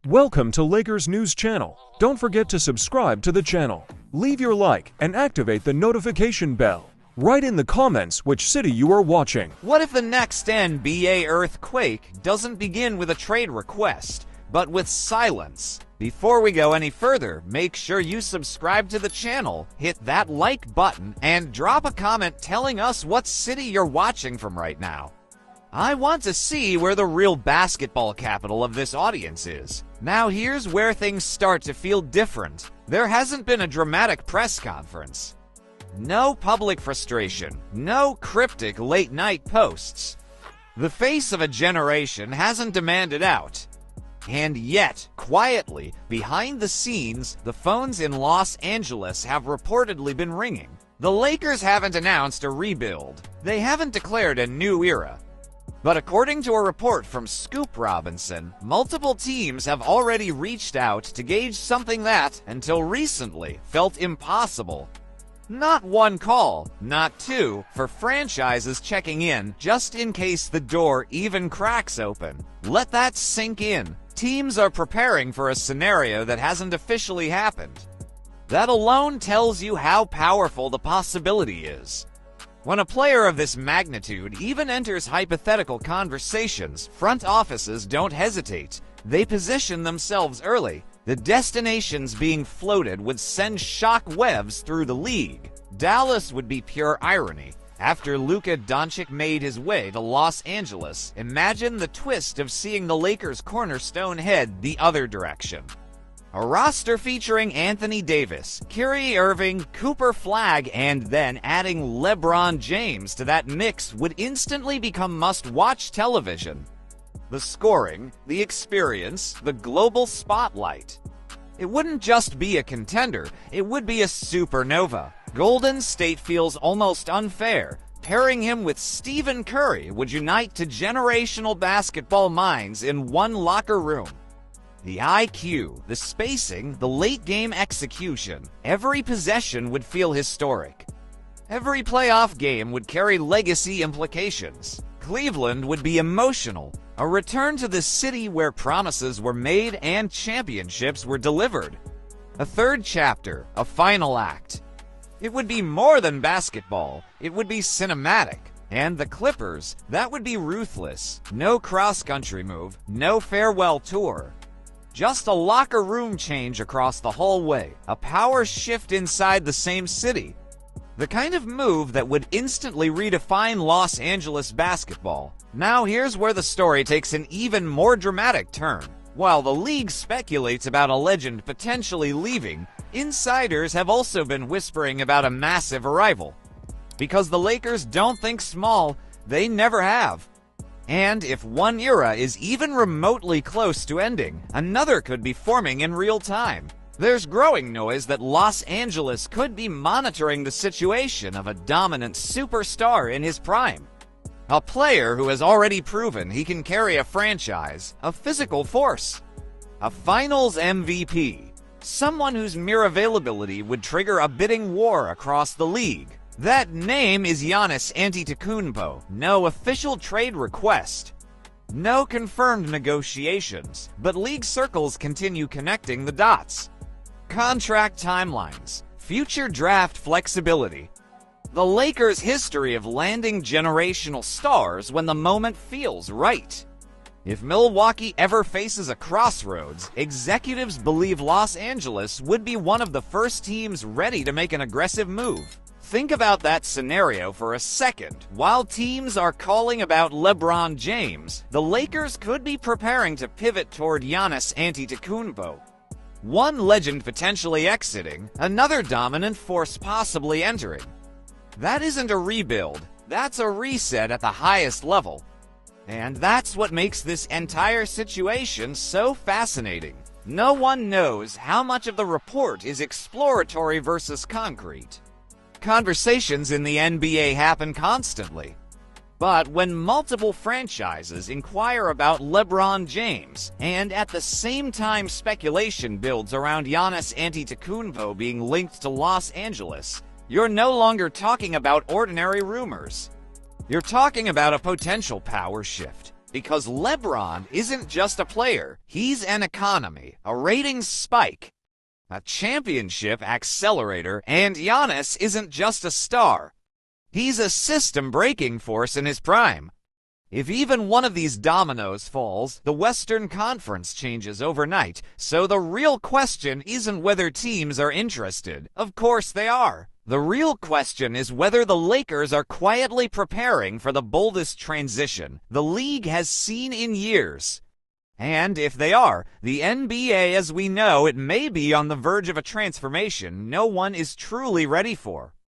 Welcome to Lakers News Channel. Don't forget to subscribe to the channel. Leave your like and activate the notification bell. Write in the comments which city you are watching. What if the next NBA earthquake doesn't begin with a trade request, but with silence? Before we go any further, make sure you subscribe to the channel, hit that like button, and drop a comment telling us what city you're watching from right now. I want to see where the real basketball capital of this audience is. Now here's where things start to feel different. There hasn't been a dramatic press conference. No public frustration. No cryptic late-night posts. The face of a generation hasn't demanded out. And yet, quietly, behind the scenes, the phones in Los Angeles have reportedly been ringing. The Lakers haven't announced a rebuild. They haven't declared a new era. But according to a report from Scoop Robinson, multiple teams have already reached out to gauge something that, until recently, felt impossible. Not one call, not two, for franchises checking in just in case the door even cracks open. Let that sink in. Teams are preparing for a scenario that hasn't officially happened. That alone tells you how powerful the possibility is. When a player of this magnitude even enters hypothetical conversations, front offices don't hesitate. They position themselves early. The destinations being floated would send shock waves through the league. Dallas would be pure irony. After Luka Doncic made his way to Los Angeles, imagine the twist of seeing the Lakers' cornerstone head the other direction. A roster featuring Anthony Davis, Kyrie Irving, Cooper Flagg, and then adding LeBron James to that mix would instantly become must-watch television. The scoring, the experience, the global spotlight. It wouldn't just be a contender, it would be a supernova. Golden State feels almost unfair. Pairing him with Stephen Curry would unite to generational basketball minds in one locker room. The IQ, the spacing, the late-game execution, every possession would feel historic. Every playoff game would carry legacy implications. Cleveland would be emotional, a return to the city where promises were made and championships were delivered. A third chapter, a final act. It would be more than basketball, it would be cinematic. And the Clippers, that would be ruthless. No cross-country move, no farewell tour. Just a locker room change across the hallway, a power shift inside the same city. The kind of move that would instantly redefine Los Angeles basketball. Now here's where the story takes an even more dramatic turn. While the league speculates about a legend potentially leaving, insiders have also been whispering about a massive arrival. Because the Lakers don't think small, they never have. And if one era is even remotely close to ending, another could be forming in real time. There's growing noise that Los Angeles could be monitoring the situation of a dominant superstar in his prime. A player who has already proven he can carry a franchise, a physical force. A finals MVP. Someone whose mere availability would trigger a bidding war across the league. That name is Giannis Antetokounmpo. No official trade request. No confirmed negotiations, but league circles continue connecting the dots. Contract timelines. Future draft flexibility. The Lakers' history of landing generational stars when the moment feels right. If Milwaukee ever faces a crossroads, executives believe Los Angeles would be one of the first teams ready to make an aggressive move. Think about that scenario for a second. While teams are calling about LeBron James, the Lakers could be preparing to pivot toward Giannis Antetokounmpo. One legend potentially exiting, another dominant force possibly entering. That isn't a rebuild, that's a reset at the highest level. And that's what makes this entire situation so fascinating. No one knows how much of the report is exploratory versus concrete. Conversations in the NBA happen constantly. But when multiple franchises inquire about LeBron James, and at the same time speculation builds around Giannis Antetokounmpo being linked to Los Angeles, you're no longer talking about ordinary rumors. You're talking about a potential power shift. Because LeBron isn't just a player, he's an economy, a ratings spike, a championship accelerator, and Giannis isn't just a star. He's a system-breaking force in his prime. If even one of these dominoes falls, the Western Conference changes overnight, so the real question isn't whether teams are interested. Of course they are. The real question is whether the Lakers are quietly preparing for the boldest transition the league has seen in years. And if they are, the NBA as we know it may be on the verge of a transformation no one is truly ready for.